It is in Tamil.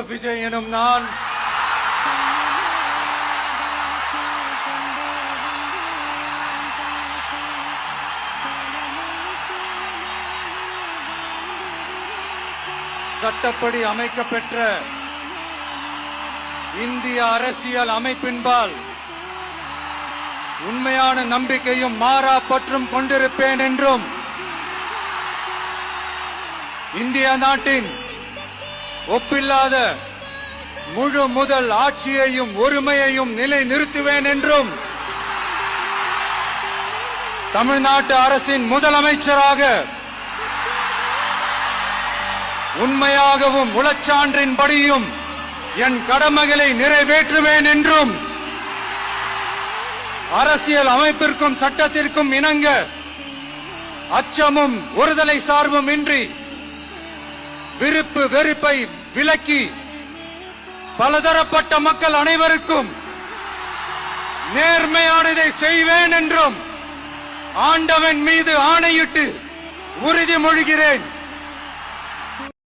ஜோசப் விஜய் எனும் நான் சட்டப்படி அமைக்கப்பெற்ற இந்திய அரசியல் அமைப்பின்பால் உண்மையான நம்பிக்கையும் மாறா பற்றும் கொண்டிருப்பேன் என்றும் இந்திய நாட்டின் ஒப்பில்லாத முழு முதல் ஆட்சியையும் ஒருமையையும் நிலைநிறுத்துவேன் என்றும் தமிழ்நாட்டு அரசின் முதலமைச்சராக உண்மையாகவும் உளச்சான்றின்படியும் என் கடமைகளை நிறைவேற்றுவேன் என்றும் அரசியல் அமைப்பிற்கும் சட்டத்திற்கும் இணங்க அச்சமும் ஒருதலை சார்பும் இன்றி விருப்பு வெறுப்பை விலக்கி பலதரப்பட்ட மக்கள் அனைவருக்கும் நேர்மையானதை செய்வேன் என்றும் ஆண்டவன் மீது ஆணையிட்டு உறுதிமொழிகிறேன்.